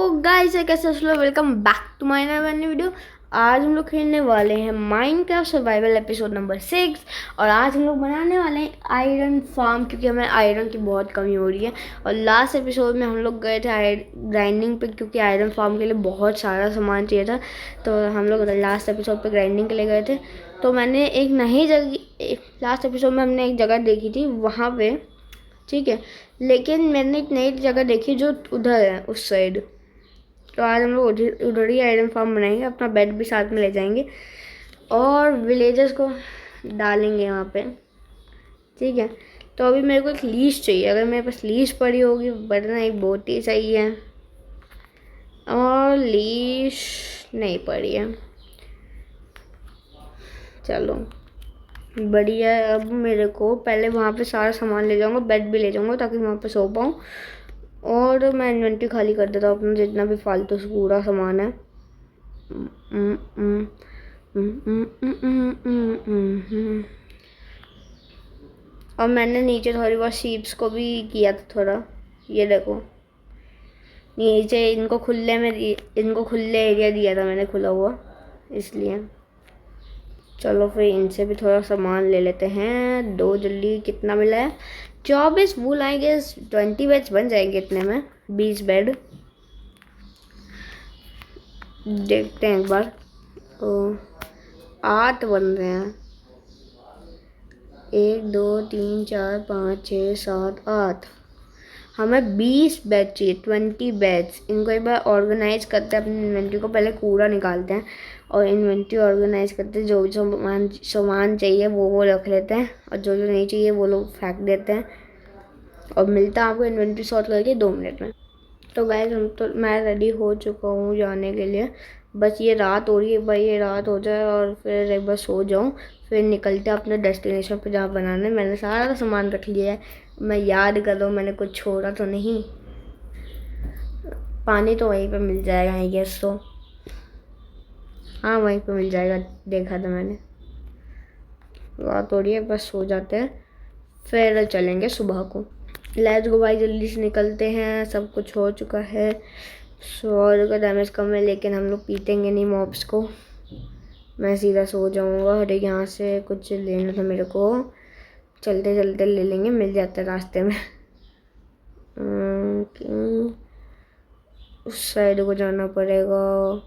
Guys कैसे हो? Welcome back to my नई वीडियो। आज हम लोग खेलने वाले हैं माइनक्राफ्ट सर्वाइवल एपिसोड नंबर 6 और आज हम लोग बनाने वाले हैं आयरन फार्म, क्योंकि हमें आयरन की बहुत कमी हो रही है। और लास्ट एपिसोड में हम लोग गए थे ग्राइंडिंग पे, क्योंकि आयरन फार्म के लिए बहुत सारा सामान चाहिए था। तो हम लोग लास्ट एपिसोड पे ग्राइंडिंग के लिए गए थे। तो मैंने एक नई जगह, लास्ट एपिसोड में हमने एक जगह देखी थी वहाँ पे, ठीक है, लेकिन मैंने एक नई जगह देखी जो उधर है उस साइड। तो आज हम लोग उधर ही आयरन फार्म बनाएंगे, अपना बेड भी साथ में ले जाएंगे और विलेजर्स को डालेंगे वहाँ पे, ठीक है। तो अभी मेरे को एक लीश चाहिए, अगर मेरे पास लीश पड़ी होगी वरना एक बहुत ही सही है, और लीश नहीं पड़ी है। चलो बढ़िया है। अब मेरे को पहले वहाँ पे सारा सामान ले जाऊँगा, बेड भी ले जाऊँगा ताकि वहाँ पे सो पाऊँ। और मैं इन्वेंट्री खाली कर देता हूँ अपना, जितना भी फालतू से पूरा सामान है। और मैंने नीचे थोड़ी बहुत शीप्स को भी किया था थोड़ा, ये देखो नीचे इनको खुले एरिया दिया था मैंने, खुला हुआ, इसलिए। चलो फिर इनसे भी थोड़ा सामान ले लेते हैं। दो जल्दी, कितना मिला है? 24 वूल आएंगे, 20 बेड्स बन जाएंगे इतने में, 20 बेड। देखते हैं एक बार। 8 बन रहे हैं, 1 2 3 4 5 6 7 8। हमें 20 बेड चाहिए, 20 बेड्स। इनको एक बार ऑर्गेनाइज करते हैं अपनी इन्वेंट्री को, पहले कूड़ा निकालते हैं और इन्वेंट्री ऑर्गेनाइज करते हैं। जो भी सामान चाहिए वो रख लेते हैं, और जो नहीं चाहिए वो लोग फेंक देते हैं। और मिलता है आपको इन्वेंट्री सॉर्ट करके 2 मिनट में। तो गाइस मैं रेडी हो चुका हूँ जाने के लिए। बस ये रात हो रही है भाई, ये रात हो जाए और फिर एक बार सो जाऊँ, फिर निकलते हैं अपने डेस्टिनेशन पे जहाँ बनाना है। मैंने सारा सामान रख लिया है, मैं याद कर लूँ मैंने कुछ छोड़ा तो नहीं। पानी तो वहीं पे मिल जाएगा आई गेस, तो हाँ वहीं पे मिल जाएगा, देखा था मैंने। रात हो रही है, बस सो जाते हैं फिर चलेंगे सुबह को। लेट्स गो भाई, जल्दी से निकलते हैं। सब कुछ हो चुका है। 100 का डैमेज कम है, लेकिन हम लोग पीटेंगे नहीं मॉब्स को। मैं सीधा सो जाऊंगा। अरे यहाँ से कुछ लेना था मेरे को, चलते चलते ले लेंगे, मिल जाता है रास्ते में। उस साइड को जाना पड़ेगा,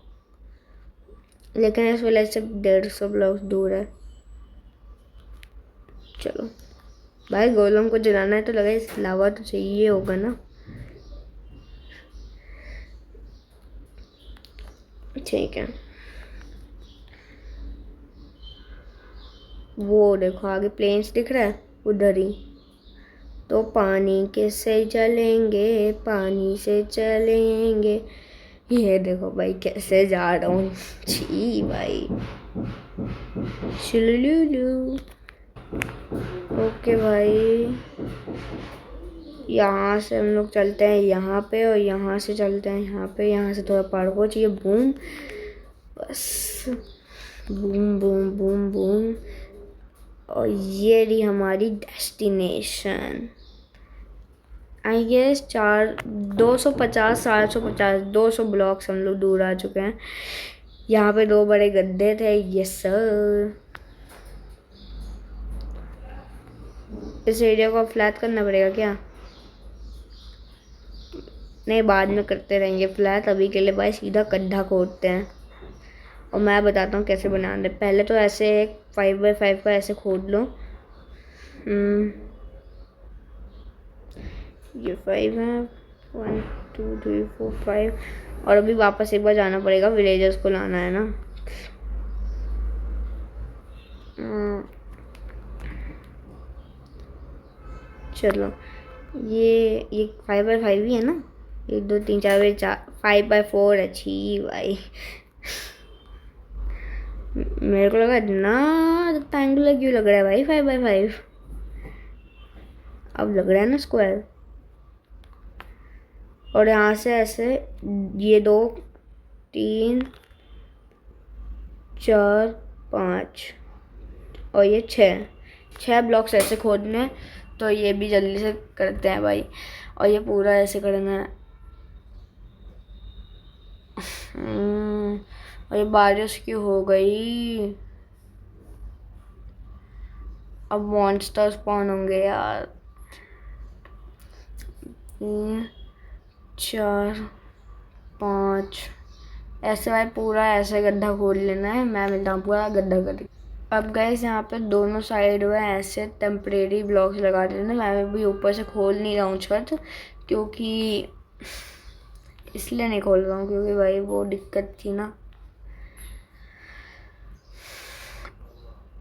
लेकिन इस विलेज से 150 ब्लॉक दूर है। चलो भाई, गोलम को जलाना है तो लगा इस लावा तो चाहिए होगा ना, ठीक है। वो देखो आगे प्लेन्स दिख रहा है उधर ही। तो पानी के से चलेंगे, पानी से चलेंगे। ये देखो भाई कैसे जा रहा हूँ, छी भाई। शुलुलुलु। ओके भाई, यहाँ से हम लोग चलते हैं यहाँ पे, और यहाँ से चलते हैं यहाँ पे। यहाँ से थोड़ा पार को चाहिए, बूम, बस बूम बूम बूम बूम। और ये रही हमारी डेस्टिनेशन। आई गेस 250 450 200 ब्लॉक्स हम लोग दूर आ चुके हैं। यहाँ पे 2 बड़े गड्ढे थे, यस सर। इस एरिया को फ्लैट करना पड़ेगा क्या? नहीं, बाद में करते रहेंगे फ्लैट। अभी के लिए भाई सीधा गड्ढा खोदते हैं, और मैं बताता हूँ कैसे बनाना है। पहले तो ऐसे एक 5x5 का ऐसे खोद लो। ये 5 है, 1 2 3 4 5। और अभी वापस एक बार जाना पड़ेगा, विलेजर्स को लाना है ना। चलो ये 5x5 ही है ना, 1 2 3 4 5x4 अच्छी भाई। मेरे को लगा इतना रेक्टेंगुलर क्यों लग रहा है भाई 5x5। अब लग रहा है ना स्क्वायर। और यहाँ से ऐसे ये 2 3 4 5 और ये 6 ब्लॉक्स ऐसे खोदने। तो ये भी जल्दी से करते हैं भाई, और ये पूरा ऐसे करना है। और ये बारिश क्यों हो गई? अब मॉन्स्टर स्पॉन होंगे यार। 3 4 5 ऐसे भाई पूरा ऐसे गड्ढा खोल लेना है। मैं मिलता हूँ पूरा गड्ढा करके। अब गाइस यहाँ पे दोनों साइड में ऐसे टेम्परेरी ब्लॉक्स लगा देना। मैं भी ऊपर से खोल नहीं रहा हूँ छत, क्योंकि इसलिए नहीं खोल रहा हूँ क्योंकि भाई वो दिक्कत थी ना।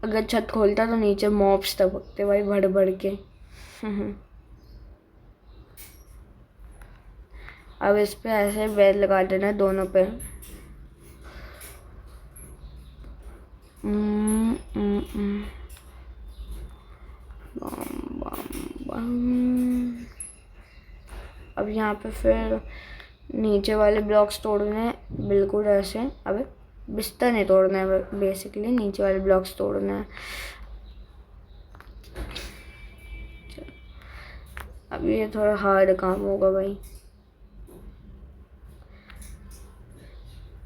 अगर छत खोलता तो नीचे मॉब्स टपकते भाई भर भर के। अब इस पे ऐसे बेल लगा देना है दोनों पे। अब यहाँ पे फिर नीचे वाले ब्लॉक्स तोड़ने हैं बिल्कुल ऐसे। अब बिस्तर नहीं तोड़ना है, बेसिकली नीचे वाले ब्लॉक्स तोड़ना है। अब ये थोड़ा हार्ड काम होगा भाई।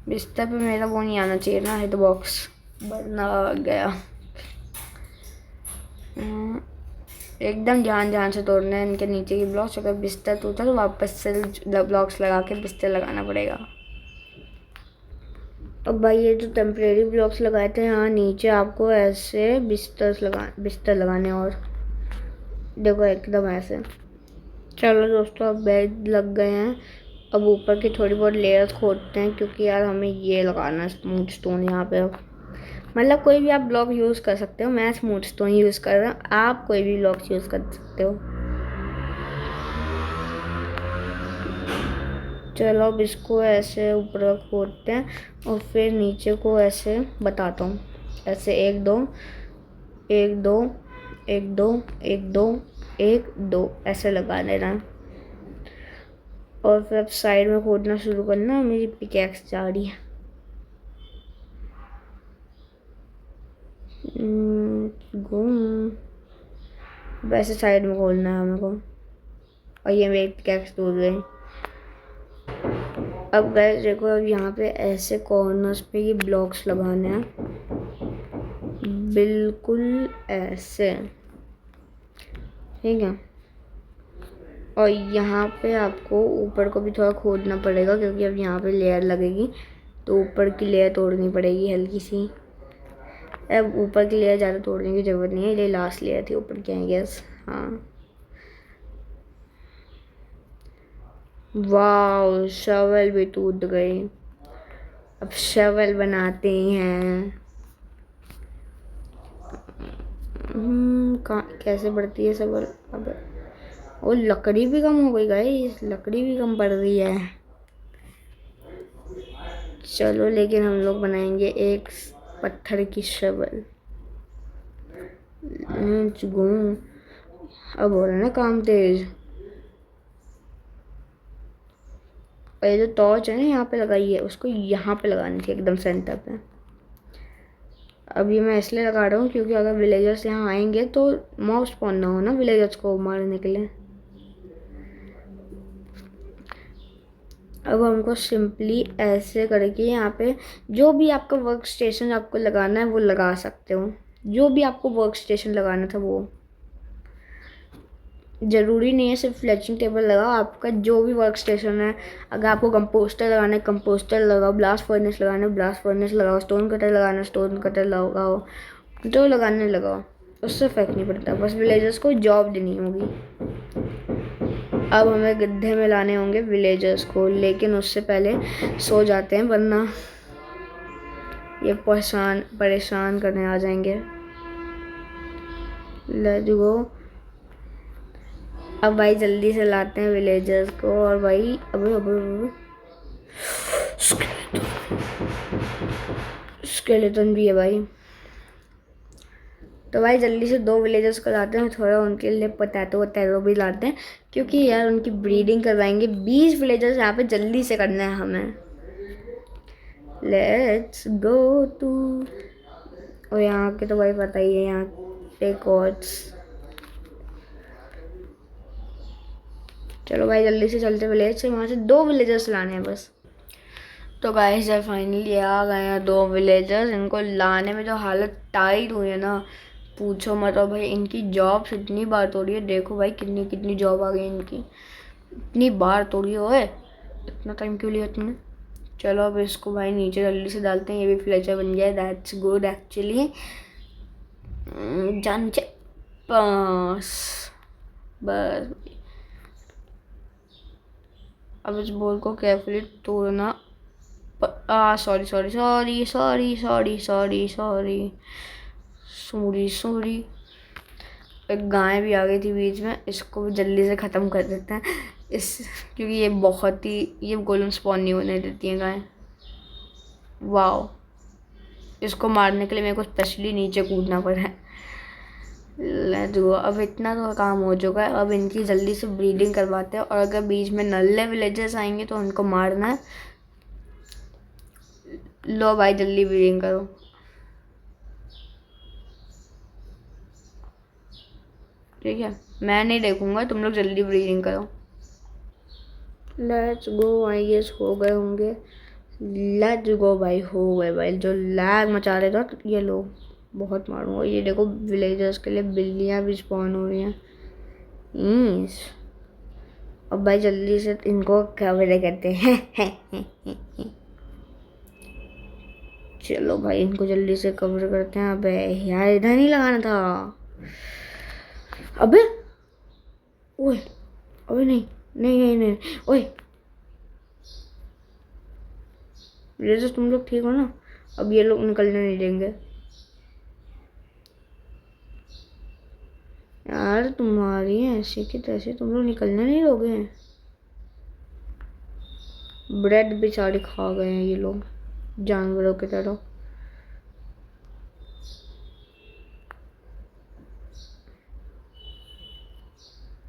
बिस्तर पे मेरा वो नहीं आना चाहिए ना, हिट बॉक्स, वरना आ गया। एकदम ध्यान से तोड़ना है इनके नीचे की ब्लॉक्स। अगर बिस्तर टूटा तो वापस से ब्लॉक्स लगा के बिस्तर लगाना पड़ेगा। अब भाई ये जो टेम्परेरी ब्लॉक्स लगाए थे यहाँ नीचे, आपको ऐसे बिस्तर लगाने। और देखो एकदम ऐसे। चलो दोस्तों, अब बेड लग गए हैं। अब ऊपर की थोड़ी बहुत लेयर्स खोदते हैं, क्योंकि यार हमें ये लगाना है स्मूथ स्टोन यहाँ पे। अब मतलब कोई भी आप ब्लॉक यूज़ कर सकते हो। मैं स्मूथ स्टोन यूज़ कर रहा हूँ, आप कोई भी ब्लॉक यूज़ कर सकते हो। चलो अब इसको ऐसे ऊपर खोदते हैं और फिर नीचे को ऐसे बताता हूँ। ऐसे 1 2 1 2 1 2 1 2 1 2 ऐसे लगा देना। और फिर अब साइड में खोदना शुरू करना। मेरी पिकैक्स जा रही है। वैसे साइड में खोलना है हमें को। और ये मेरी पिकैक्स टूट गई। अब गाइस देखो, अब यहाँ पे ऐसे कॉर्नर्स पे ये ब्लॉक्स लगाने हैं बिल्कुल ऐसे, ठीक है। और यहाँ पे आपको ऊपर को भी थोड़ा खोदना पड़ेगा, क्योंकि अब यहाँ पे लेयर लगेगी तो ऊपर की लेयर तोड़नी पड़ेगी हल्की सी। अब ऊपर की लेयर ज़्यादा तोड़ने की ज़रूरत नहीं है, ये लास्ट लेयर थी ऊपर की, आई गेस। हाँ, वाह, शवल भी टूट गई। अब शवल बनाते हैं। कैसे बढ़ती है शवल? अब वो लकड़ी भी कम हो गई गाइस, लकड़ी भी कम पड़ रही है। चलो लेकिन हम लोग बनाएंगे एक पत्थर की शवल। अब हो रहा है ना काम तेज। और ये जो टॉर्च है ना यहाँ पे लगाई है, उसको यहाँ पे लगानी थी एकदम सेंटर पे। अब ये मैं इसलिए लगा रहा हूँ क्योंकि अगर विलेजर्स यहाँ आएंगे तो मॉब स्पॉन ना हो ना विलेजर्स को मारने के लिए। अब हमको सिंपली ऐसे करके यहाँ पे जो भी आपका वर्क स्टेशन आपको लगाना है वो लगा सकते हो। जो भी आपको वर्क स्टेशन लगाना था वो, ज़रूरी नहीं है सिर्फ फ्लेचिंग टेबल लगाओ। आपका जो भी वर्क स्टेशन है, अगर आपको कंपोस्टर लगाना है कंपोस्टर लगाओ, ब्लास्ट फर्नेस लगाना है ब्लास्ट फर्नेस लगाओ, स्टोन कटर लगाना है स्टोन कटर लगाओ, जो लगाने लगाओ, उससे फ़र्क नहीं पड़ता। बस विलेजर्स को जॉब देनी होगी। अब हमें गड्ढे में लाने होंगे विलेजर्स को, लेकिन उससे पहले सो जाते हैं, वरना ये परेशान करने आ जाएंगे। Let's go. अब भाई जल्दी से लाते हैं विलेजर्स को। और भाई अबे स्केलेटन भी है भाई। तो भाई जल्दी से 2 विलेजर्स को लाते हैं, थोड़ा उनके लिए पोटैटो भी लाते हैं, क्योंकि यार उनकी ब्रीडिंग करवाएंगे। 20 विलेजर्स यहाँ पे जल्दी से करना है हमें। Let's go to. और यहाँ के तो भाई पता ही है, यहाँ पे कॉट्स। चलो भाई जल्दी से चलते विलेज से, वहाँ से 2 विलेजर्स लाने हैं बस। तो गाइस यार फाइनली आ गए हैं 2 विलेजर्स। इनको लाने में जो हालत टाइट हुई है ना, पूछो मत। और भाई इनकी जॉब्स इतनी बार तोड़ी है, देखो भाई कितनी कितनी जॉब आ गई इनकी, इतनी बार तोड़ी हो है। इतना टाइम क्यों लिया तुमने? चलो अब इसको भाई नीचे जल्दी से डालते हैं, ये भी फ्लेचर बन गया है। That's good actually. जान पास बस। अब इस बॉल को केयरफुली तोड़ना। Sorry sorry sorry sorry sorry sorry sorry sorry sorry. एक गाय भी आ गई थी बीच में, इसको भी जल्दी से ख़त्म कर देते हैं इस, क्योंकि ये बहुत ही, ये गोल्डन स्पॉन नहीं होने देती है गाय। वाओ, इसको मारने के लिए मेरे को स्पेशली नीचे कूदना पड़ा है। Let's go. अब इतना तो काम हो चुका है, अब इनकी जल्दी से ब्रीडिंग करवाते हैं। और अगर बीच में नल्ले विलेजर्स आएंगे तो उनको मारना है। लो भाई जल्दी ब्रीडिंग करो। ठीक है, मैं नहीं देखूंगा, तुम लोग जल्दी ब्रीडिंग करो। Let's go. आई गेस हो गए होंगे। लेट्स गो भाई, हो गए भाई। जो लैग मचा रहे थे ये लोग, बहुत मारूंगा। ये देखो विलेजर्स के लिए बिल्लियाँ भी स्पॉन हो रही हैं। अब भाई जल्दी से इनको कवर करते हैं। चलो भाई इनको जल्दी से कवर करते हैं। अबे यार इधर नहीं लगाना था। अबे ओए, अबे नहीं नहीं नहीं नहीं, ओए विलेजर्स तुम लोग ठीक हो ना? अब ये लोग निकलने नहीं देंगे यार, तुम्हारी ऐसे की तैसे तुम लोग निकलने नहीं दोगे। ब्रेड बेचारे खा गए हैं ये लोग जानवरों की तरह।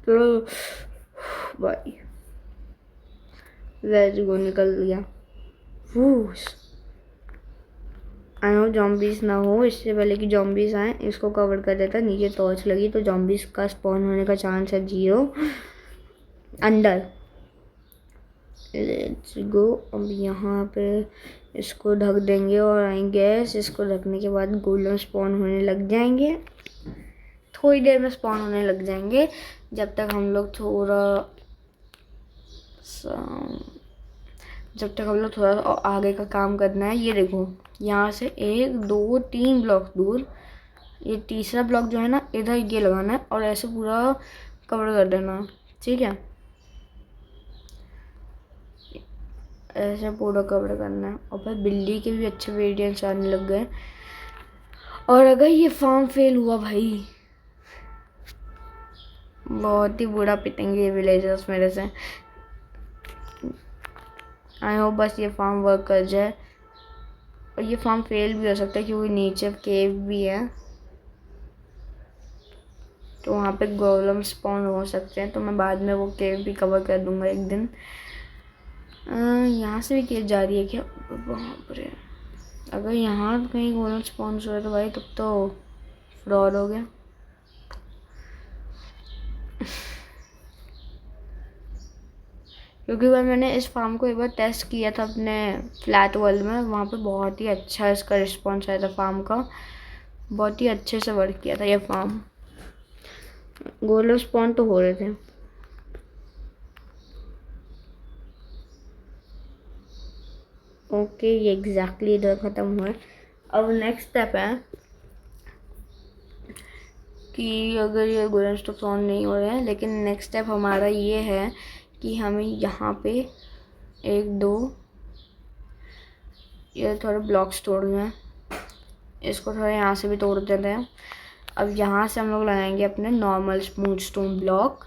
चलो भाई लेट्स गो, निकल गया। आई नो जॉम्बीज ना हो, इससे पहले कि जॉम्बीज आए इसको कवर कर देता। नीचे टॉर्च लगी तो जॉम्बीज का स्पॉन होने का चांस है 0 अंदर। Let's go. अब यहाँ पे इसको ढक देंगे और आई गैस इसको ढकने के बाद गोल्डन स्पॉन होने लग जाएंगे। थोड़ी देर में स्पॉन होने लग जाएंगे, जब तक हम लोग थोड़ा आगे का काम करना है। ये देखो यहाँ से 1 2 3 ब्लॉक दूर, ये तीसरा ब्लॉक जो है ना, इधर ये लगाना है और ऐसे पूरा कवर कर देना। ठीक है, ऐसे पूरा कवर करना है। और फिर बिल्ली के भी अच्छे वेरिएंट्स आने लग गए। और अगर ये फार्म फेल हुआ भाई, बहुत ही बुरा पिटेंगे ये विलेजर्स मेरे से। आई होप बस ये फार्म वर्क कर जाए। और ये फार्म फेल भी हो सकता है क्योंकि नीचे केव भी है, तो वहाँ पे गोलम स्पॉन हो सकते हैं। तो मैं बाद में वो केव भी कवर कर दूंगा एक दिन। यहाँ से भी केव जा रही है क्या? बाप रे, अगर यहाँ कहीं गोलम स्पॉन हो रहा है तो भाई तब तो फ्रॉड हो गया। क्योंकि भाई मैंने इस फार्म को एक बार टेस्ट किया था अपने फ्लैट वर्ल्ड में, वहाँ पे बहुत ही अच्छा इसका रिस्पॉन्स आया था। फार्म का बहुत ही अच्छे से वर्क किया था ये फार्म। गोल्डन स्पॉन तो हो रहे थे। ओके, ये एग्जैक्टली इधर ख़त्म हुआ है। अब नेक्स्ट स्टेप है कि अगर ये गोल्डन स्पॉन नहीं हो रहे हैं, लेकिन नेक्स्ट स्टेप हमारा ये है कि हमें यहाँ पे 1 2 ये थोड़े ब्लॉक्स तोड़ने हैं। इसको थोड़ा यहाँ से भी तोड़ देते हैं। अब यहाँ से हम लोग लगाएंगे अपने नॉर्मल स्मूथ स्टोन ब्लॉक।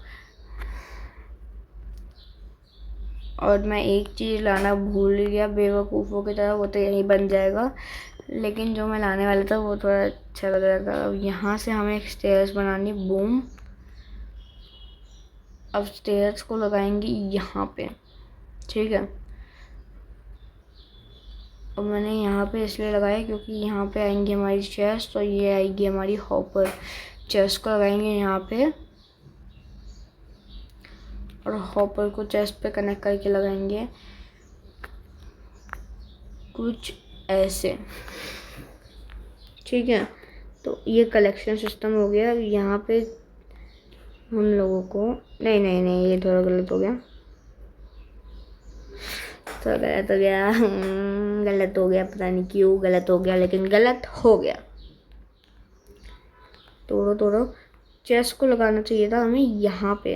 और मैं एक चीज़ लाना भूल गया बेवकूफ़ों की तरह, वो तो यही बन जाएगा, लेकिन जो मैं लाने वाला था वो थोड़ा अच्छा लग रहा था। अब यहाँ से हमें एक स्टेयर्स बनानी, बूम। अब स्टेयर्स को लगाएंगे यहाँ पे। ठीक है, अब मैंने यहाँ पे इसलिए लगाया क्योंकि यहाँ पे आएंगी हमारी चेस्ट और ये आएगी हमारी हॉपर। चेस्ट को लगाएंगे यहाँ पे और हॉपर को चेस्ट पे कनेक्ट करके लगाएंगे। कुछ ऐसे, ठीक है। तो ये कलेक्शन सिस्टम हो गया। यहाँ पे हम लोगों को नहीं, ये थोड़ा गलत हो गया, थोड़ा गलत हो गया, गलत हो गया, पता नहीं क्यों गलत हो गया, लेकिन गलत हो गया। तोड़ो चेस्ट को लगाना चाहिए था हमें यहाँ पे,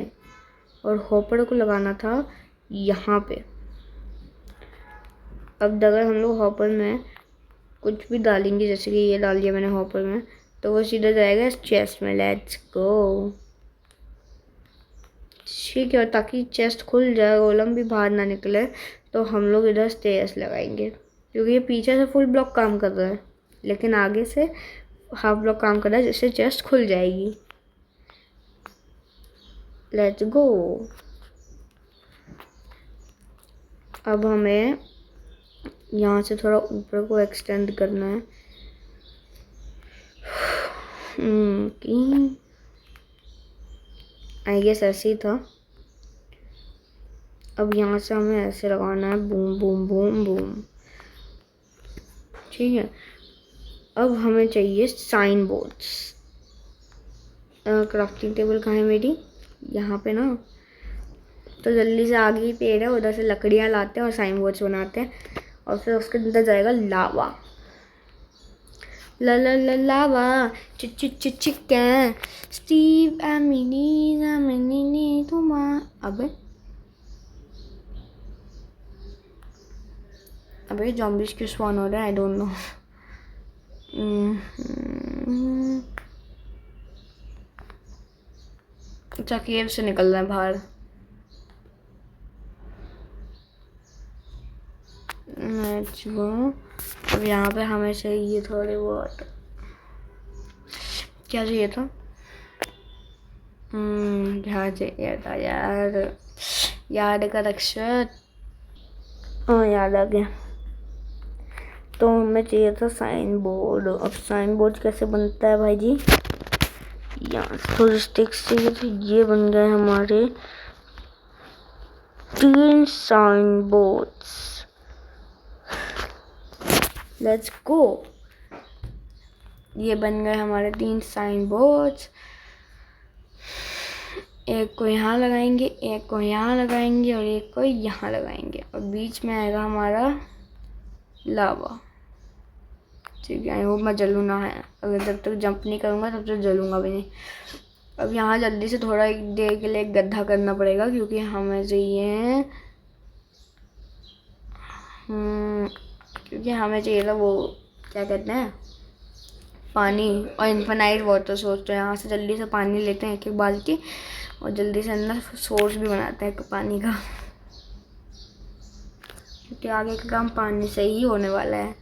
और हॉपर को लगाना था यहाँ पे। अब अगर हम लोग हॉपर में कुछ भी डालेंगे, जैसे कि ये डाल दिया मैंने हॉपर में, तो वो सीधा जाएगा इस चेस्ट में। लेट्स गो, ठीक है। ताकि चेस्ट खुल जाए, गोलम भी बाहर ना निकले, तो हम लोग इधर स्टेयर्स लगाएंगे, क्योंकि ये पीछे से फुल ब्लॉक काम कर रहा है, लेकिन आगे से हाफ ब्लॉक काम कर रहा है, जिससे चेस्ट खुल जाएगी। Let's go. अब हमें यहाँ से थोड़ा ऊपर को एक्सटेंड करना है। आई गेस ऐसे ही था। अब यहाँ से हमें ऐसे लगाना है, बूम बूम बूम बूम, ठीक है। अब हमें चाहिए साइन बोर्ड्स। क्राफ्टिंग टेबल कहाँ है मेरी? यहाँ पे ना। तो जल्दी से आगे ही पेड़ है, उधर से लकड़ियाँ लाते हैं और साइन बोर्ड्स बनाते हैं, और फिर उसके अंदर जाएगा लावा। लावा चिचिचिचिकन स्टीव एमिनी तुमा। अबे ज़ॉम्बीज़ क्यों स्पॉन हो रहे हैं? I don't know. अच्छा, केव से निकल रहा है बाहर। अब यहाँ पे हमें चाहिए थोड़े बहुत, क्या चाहिए था? क्या चाहिए था याद का रक्षक। हाँ, याद आ गया। तो हमें चाहिए था साइन बोर्ड। अब साइन बोर्ड कैसे बनता है भाई जी? यहाँ थोड़ी स्टिक्स चाहिए थे, ये बन गए हमारे 3 साइन बोर्ड्स। Let's go. ये बन गए हमारे 3 साइन बोर्ड्स। एक को यहाँ लगाएंगे, एक को यहाँ लगाएंगे, और एक को यहाँ लगाएंगे, और बीच में आएगा हमारा लावा, ठीक है। आई होप मैं जलूँ ना है, अगर जब तक जंप नहीं करूँगा तब तक जलूँगा भी नहीं। अब यहाँ जल्दी से थोड़ा एक देर के लिए गड्ढा करना पड़ेगा, क्योंकि हमें चाहिए था वो क्या कहते हैं, पानी और इन्फिनाइट वाटर सोर्स। तो यहाँ से जल्दी से पानी लेते हैं एक एक बाल्टी, और जल्दी से अंदर सोर्स भी बनाते हैं पानी का, क्योंकि आगे का काम पानी से ही होने वाला है।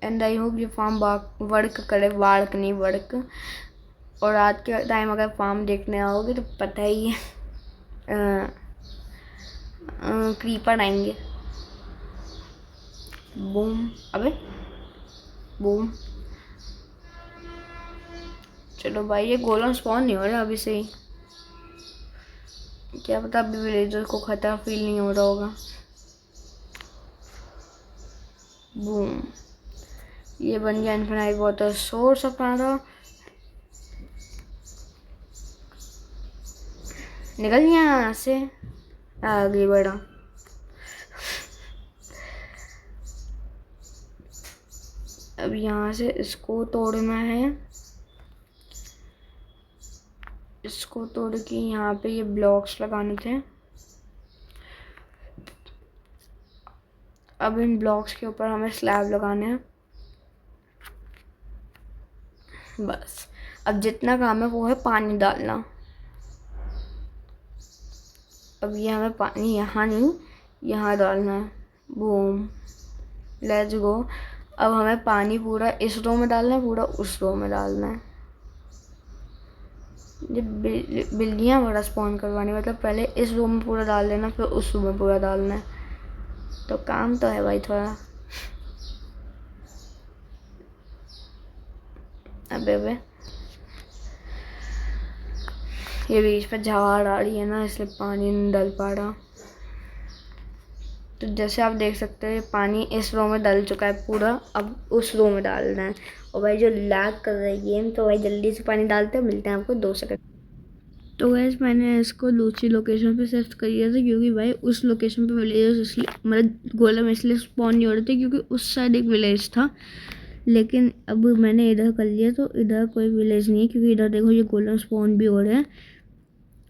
एंड आई होप ये फार्म वर्क करे, वार्क नहीं वर्क। और आज के टाइम अगर फार्म देखने आओगे तो पता ही है, क्रीपर आएंगे। बूम, अबे बूम। चलो भाई, ये गोलम स्पॉन नहीं हो रहा अभी से ही। क्या पता अभी विलेजर को खतरा फील नहीं हो रहा होगा। बूम, ये बन गया इन्फिनाइट वाटर सोर्स अपना। निकल गया यहाँ से, आगे बढ़ा। अब यहाँ से इसको तोड़ना है, इसको तोड़ के यहाँ पे ये ब्लॉक्स लगाने थे। अब इन ब्लॉक्स के ऊपर हमें स्लैब लगाने हैं, बस। अब जितना काम है वो है पानी डालना। अब ये हमें पानी यहाँ नहीं, यहाँ डालना है। Boom, let's go. अब हमें पानी पूरा इस रो में डालना है, पूरा उस रो में डालना है। ये बिल्लियाँ बड़ा स्पॉन करवानी, मतलब पहले इस रो में पूरा डाल देना, फिर उस रो में पूरा डालना है। तो काम तो है भाई थोड़ा। अबे ये बीच में झाड़ आ रही है ना, इसलिए पानी नहीं डाल पा रहा। तो जैसे आप देख सकते हैं पानी इस रो में डल चुका है पूरा, अब उस रो में डालना है। और भाई जो लैग कर रहा है गेम, तो भाई जल्दी से पानी डालते हैं, मिलते हैं आपको 2 सेकंड। तो गैस मैंने इसको दूसरी लोकेशन पे शिफ्ट कर दिया था, क्योंकि भाई उस लोकेशन पे विलेज इसलिए मतलब गोलम इसलिए स्पॉन नहीं हो रहे थे क्योंकि उस साइड एक विलेज था। लेकिन अब मैंने इधर कर लिया तो इधर कोई विलेज नहीं है, क्योंकि इधर देखो ये गोलम स्पॉन भी हो रहे हैं,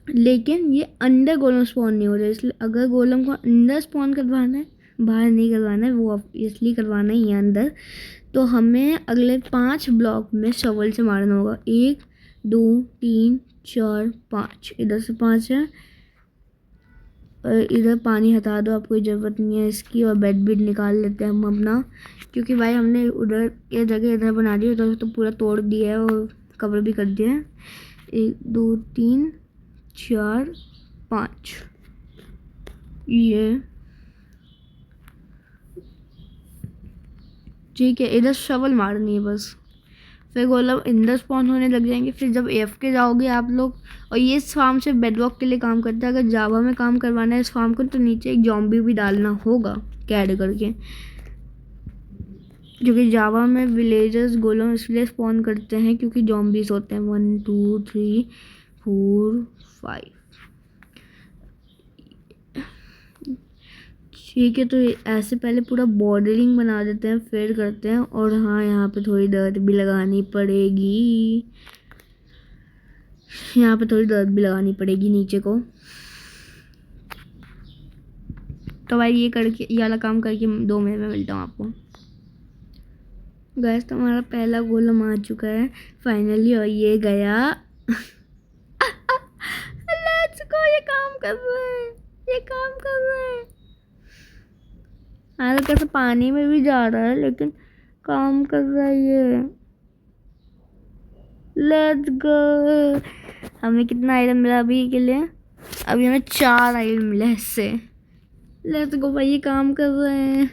लेकिन ये अंदर गोलम स्पॉन नहीं हो रहे। इसलिए अगर गोलम को अंदर स्पॉन करवाना है, बाहर नहीं करवाना है, वो इसलिए करवाना ही है अंदर, तो हमें अगले 5 ब्लॉक में शवल से मारना होगा। 1 2 3 4 5, इधर से 5 है। और इधर पानी हटा दो, अब कोई ज़रूरत नहीं है इसकी। और बेड निकाल लेते हैं हम अपना, क्योंकि भाई हमने उधर ये जगह इधर बना दी, उधर तो पूरा तोड़ दिया है और कवर भी कर दिया है। 1 2 3 4 5, ये ठीक है। इधर शवल मारनी है बस, फिर गोलम इंडर स्पॉन होने लग जाएंगे। फिर जब AFK जाओगे आप लोग, और ये इस फार्म से बेडरॉक के लिए काम करता है, अगर जावा में काम करवाना है इस फार्म को, तो नीचे एक जॉम्बी भी डालना होगा कैड करके, क्योंकि जावा में विलेजर्स गोलम इसलिए स्पॉन करते हैं क्योंकि जॉम्बीज होते हैं। 1 2 3 4 5, ठीक है। तो ऐसे पहले पूरा बॉर्डरिंग बना देते हैं, फिर करते हैं। और हाँ, यहाँ पे थोड़ी दर्द भी लगानी पड़ेगी, यहाँ पे थोड़ी दर्द भी लगानी पड़ेगी नीचे को। तो भाई ये करके, ये वाला काम करके 2 मिनट में मिलता हूँ आपको। गैस तो हमारा पहला गोलम आ चुका है फाइनली, और ये गया। लेट्स गो, ये काम कर रहा है, ये काम कर रहा है। हाँ, कैसे पानी में भी जा रहा है लेकिन काम कर रहा है ये। लेट्स गो, हमें कितना आयरन मिला अभी के लिए? अभी हमें 4 आयरन मिला इससे। लेट्स गो भाई, ये काम कर रहे हैं।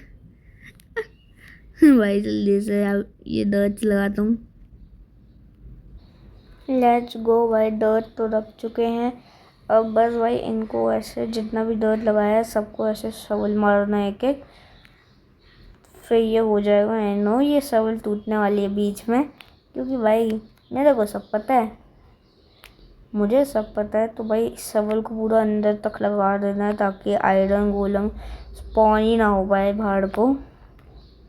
भाई जल्दी से अब ये डर्ट लगाता हूँ। लेट्स गो भाई, डर्ट तो रख चुके हैं। अब बस भाई इनको ऐसे जितना भी डर्ट लगाया है सबको ऐसे शवल मारना है एक एक, फिर ये हो जाएगा। आई नो ये शवल टूटने वाली है बीच में, क्योंकि भाई मेरे को सब पता है, मुझे सब पता है। तो भाई शवल को पूरा अंदर तक लगा देना है, ताकि आयरन गोलम स्पॉन ही ना हो पाए बाहर को,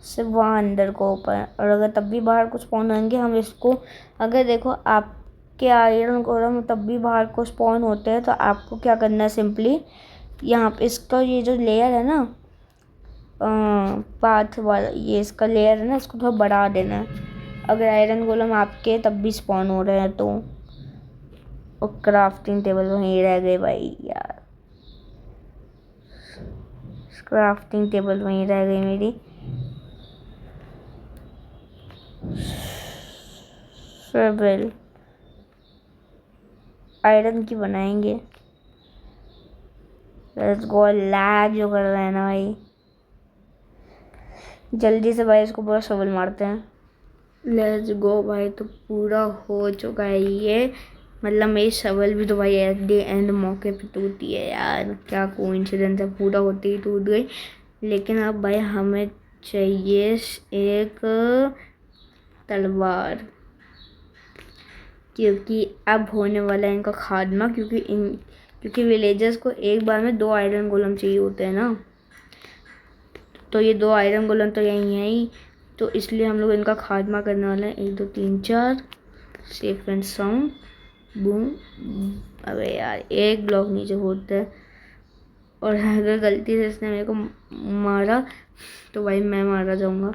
सिर्फ वहाँ अंदर को हो पाए। और अगर तब भी बाहर को स्पॉन होंगे, हम इसको, अगर देखो आपके आयरन गोलम तब भी बाहर को स्पॉन होते हैं, तो आपको क्या करना है, सिंपली यहाँ पे इसका ये जो लेयर है ना, पाथ वाला, ये इसका लेयर है ना, इसको थोड़ा बढ़ा देना है। अगर आयरन गोलम आपके तब भी स्पॉन हो रहे हैं तो। और क्राफ्टिंग टेबल वहीं रह गए भाई यार, क्राफ्टिंग टेबल वहीं रह गई मेरी। सर्वेल आयरन की बनाएंगे। लेट्स गो, लैग जो कर रहा है ना भाई, जल्दी से भाई इसको पूरा शवल मारते हैं। लेट्स गो भाई, तो पूरा हो चुका है ये, मतलब मेरी शवल भी तो भाई एट द एंड मौके पे टूटी है यार, क्या कोइंसिडेंस है, पूरा होते ही टूट गई। लेकिन अब भाई हमें चाहिए एक तलवार, क्योंकि अब होने वाला है इनका खात्मा, क्योंकि विलेजर्स को एक बार में 2 आयरन गोलम चाहिए होते हैं ना, तो ये 2 आयरन गोलम तो यहीं है ही, तो इसलिए हम लोग इनका खात्मा करने वाले हैं। 1 2 3 4, सेफ एंड साउंड, बूम। अबे यार, एक ब्लॉक नीचे होता है, और अगर गलती से इसने मेरे को मारा तो भाई मैं मारा जाऊंगा।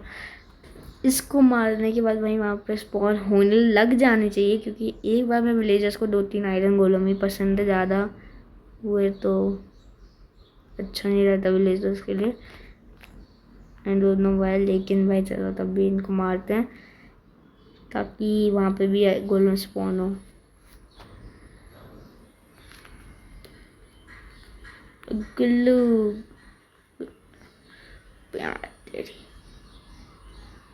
इसको मारने के बाद भाई वहाँ पे स्पॉन होने लग जाने चाहिए, क्योंकि एक बार में विलेजर्स को 2-3 आयरन गोलम ही पसंद है, ज़्यादा हुए तो अच्छा नहीं रहता विलेजर्स के लिए। एंड डोंट नो वाई, लेकिन भाई चलो तब भी इनको मारते हैं, ताकि वहाँ पे भी गोलम स्पॉन हो। ग्लू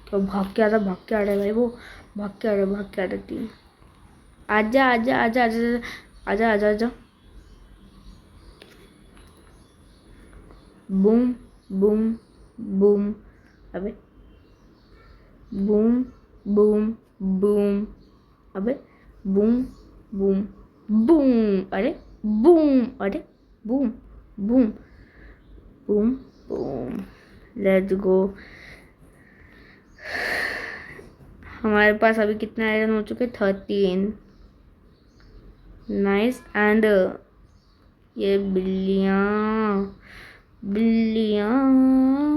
तो भाग के आ रहा भाई, वो भाग के आ रहा टीम। आजा आजा आजा आजा आजा आजा आजा, बूम बूम बूम, अबे बूम बूम बूम, अबे बूम बूम बूम, अरे बूम, अरे boom boom boom boom. Let's go. हमारे पास अभी कितने आयरन हो चुके? 13। नाइस। एंड ये बिल्लियाँ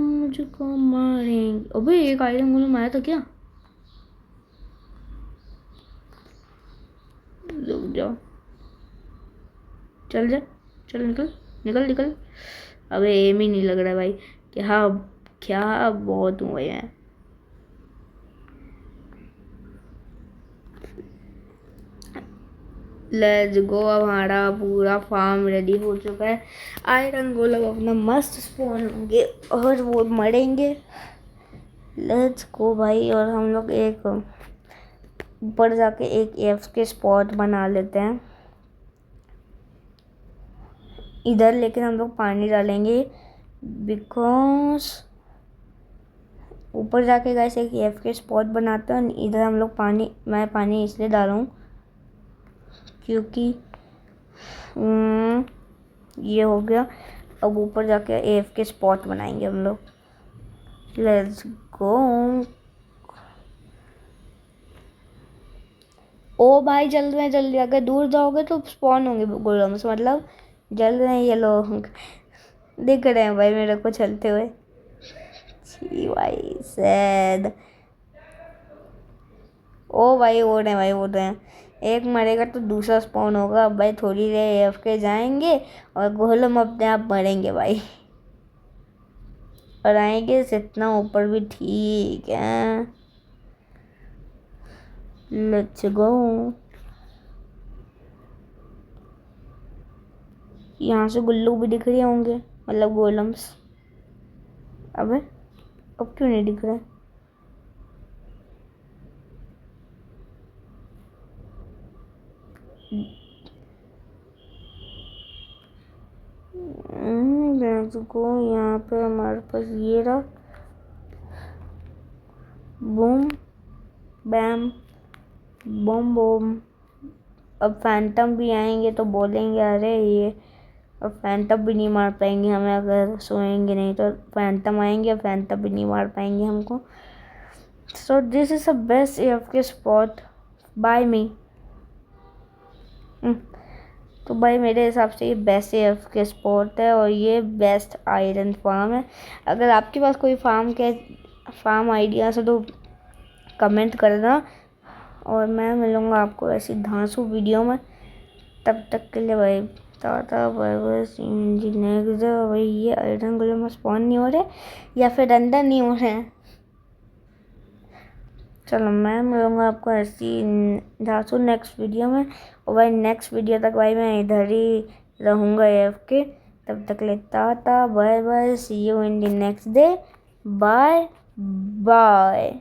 मुझको मारेंगी। अबे एक आयरन गोलम आया था क्या? रुक जाओ, चल जा, चल निकल निकल निकल। अबे एम ही नहीं लग रहा भाई। क्या क्या बहुत हुए हैं। Let's go. अब हमारा पूरा फार्म रेडी हो चुका है। आयरन गोलम अपना मस्त स्पॉन होंगे और वो मरेंगे। लेट्स गो भाई। और हम लोग एक ऊपर जाके एक एफ के स्पॉट बना लेते हैं इधर, लेकिन हम लोग पानी डालेंगे बिकॉज ऊपर जाके गाइस एक एफ के स्पॉट बनाते हैं। इधर हम लोग मैं पानी इसलिए डाल रहा हूँ क्योंकि ये हो गया। अब ऊपर जाके एफ के स्पॉट बनाएंगे हम लोग। Let's go. ओ भाई जल्द में जल्दी, अगर दूर जाओगे तो स्पॉन होंगे गोलम्स, मतलब जल रहे हैं ये लोग। दिख रहे हैं भाई मेरे को चलते हुए। छी भाई सैड। ओ भाई उड़ रहे हैं, भाई उड़ रहे हैं। एक मरेगा तो दूसरा स्पॉन होगा। अब भाई थोड़ी देर एफ के जाएंगे और गोलम अपने आप मरेंगे भाई। और आएंगे जितना ऊपर भी ठीक है। Let's go. यहाँ से गुल्लू भी दिख रहे होंगे, मतलब गोलम्स। अबे अब क्यों नहीं दिख रहा? Let's go. यहाँ पे हमारे पास ये रहा। Boom bam boom boom. अब फैंटम भी आएंगे तो बोलेंगे अरे ये, अब फैंटम भी नहीं मार पाएंगे हमें अगर सोएंगे नहीं तो। फैंटम आएंगे, फैंटम भी नहीं मार पाएंगे हमको। So this is the best F के स्पॉट बाय मी। तो भाई मेरे हिसाब से ये बेस्ट एफ के स्पॉट है और ये बेस्ट आयरन फार्म है। अगर आपके पास कोई फार्म आइडियाज है तो कमेंट करना। और मैं मिलूँगा आपको ऐसी धांसू वीडियो में। तब तक के लिए भाई tata bye bye, see you in the next. भाई ये आयरन गोलम स्पॉन नहीं हो रहे या फिर अंदर नहीं हो रहे हैं। चलो मैं मिलूँगा आपको ऐसी धांसू नेक्स्ट वीडियो में। और भाई नेक्स्ट वीडियो तक भाई मैं इधर ही रहूँगा एफ के। तब तक ले tata bye bye, see you in the next day. Bye bye.